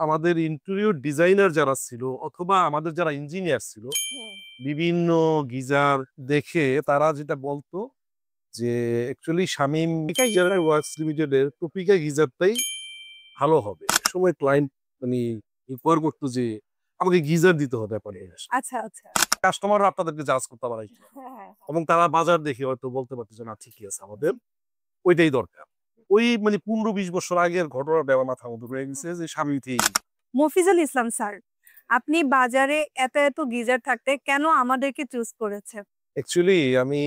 আমাদের interior designer যারা ছিল অথবা আমাদের যারা ইঞ্জিনিয়ার ছিল বিভিন্ন গিজার দেখে তারা যেটা বলতো যে অ্যাকচুয়ালি শামীম ওয়ার্কস লিমিটেডের টপিকা গিজারটাই ভালো হবে। সময় ক্লায়েন্ট মানে রিকোয়ার করতো যে আমাকে গিজার দিতে হবে পরে। আচ্ছা আচ্ছা কাস্টমাররা আপনাদেরকে জাজ করতে পারে এবং তারা বাজার দেখে হয়তো বলতে পারতো যে না ঠিকই আছে আমাদের ওইটাই দরকার। ওই মানে 15-20 বছর আগের ঘটনা দেওয়া মাথার মধ্যে রয়ে গেছে যে স্বামী মফিজুল ইসলাম স্যার, আপনি বাজারে এত এত গিজার থাকতে কেন আমাদেরকে চুজ করেছেন? অ্যাকচুয়ালি আমি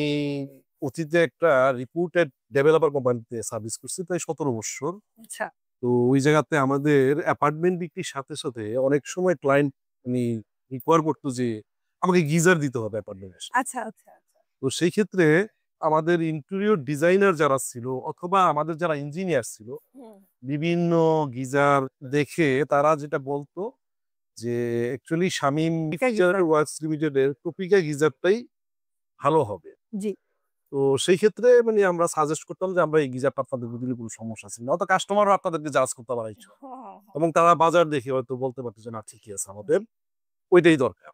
অতীতে একটা রিপুটেড ডেভেলপার কোম্পানিতে সার্ভিস করছি প্রায় 17 বছর। আচ্ছা তো ওই জায়গাতে আমাদের অ্যাপার্টমেন্ট বিক্রির সাথে সাথে অনেক সময় ক্লায়েন্ট মানে রিকোয়ার করতো যে আমাকে গিজার দিতে হবে অ্যাপার্টমেন্টে। আচ্ছা আচ্ছা তো সেই ক্ষেত্রে আমাদের ইন্টেরিয়র ডিজাইনার যারা ছিল অথবা আমাদের যারা ইঞ্জিনিয়ার ছিল বিভিন্ন গিজার দেখে তারা যেটা বলতো যে অ্যাকচুয়ালি শামীম ওয়ার্কস লিমিটেডের টপিকা গিজারটাই ভালো হবে। জি তো সেই ক্ষেত্রে মানে আমরা সাজেস্ট করতাম যে আমরা এই গিজারটা আপনাদের দিলে কোনো সমস্যা আছে না, অত কাস্টমারও আপনাদেরকে জাজ করতে পারে এবং তারা বাজার দেখে হয়তো বলতে পারতো যে না ঠিকই আছে আমাদের ওইটাই দরকার।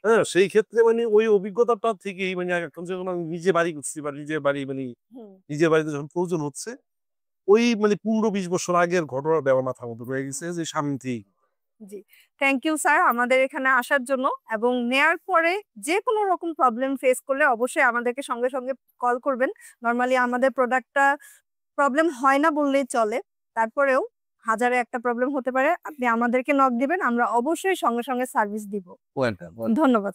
হ্যাঁ, সেই ক্ষেত্রে মানে ওই অভিজ্ঞতাটা থেকেই মানে এখন যখন আমি নিজে বাড়ি করছি বা নিজের বাড়ি মানে নিজের বাড়িতে যখন প্রয়োজন হচ্ছে ওই মানে 15-20 বছর আগের ঘটনা দেওয়ার মাথার মধ্যে রয়ে গেছে যে সামনে থেকে। জি থ্যাংক ইউ স্যার আমাদের এখানে আসার জন্য, এবং নেয়ার পরে যে কোনো রকম প্রবলেম ফেস করলে অবশ্যই আমাদেরকে সঙ্গে সঙ্গে কল করবেন। নরমালি আমাদের প্রোডাক্টটা প্রবলেম হয় না বললেই চলে, তারপরেও হাজারে একটা প্রবলেম হতে পারে, আপনি আমাদেরকে নক দিবেন, আমরা অবশ্যই সঙ্গে সঙ্গে সার্ভিস দিব। ধন্যবাদ।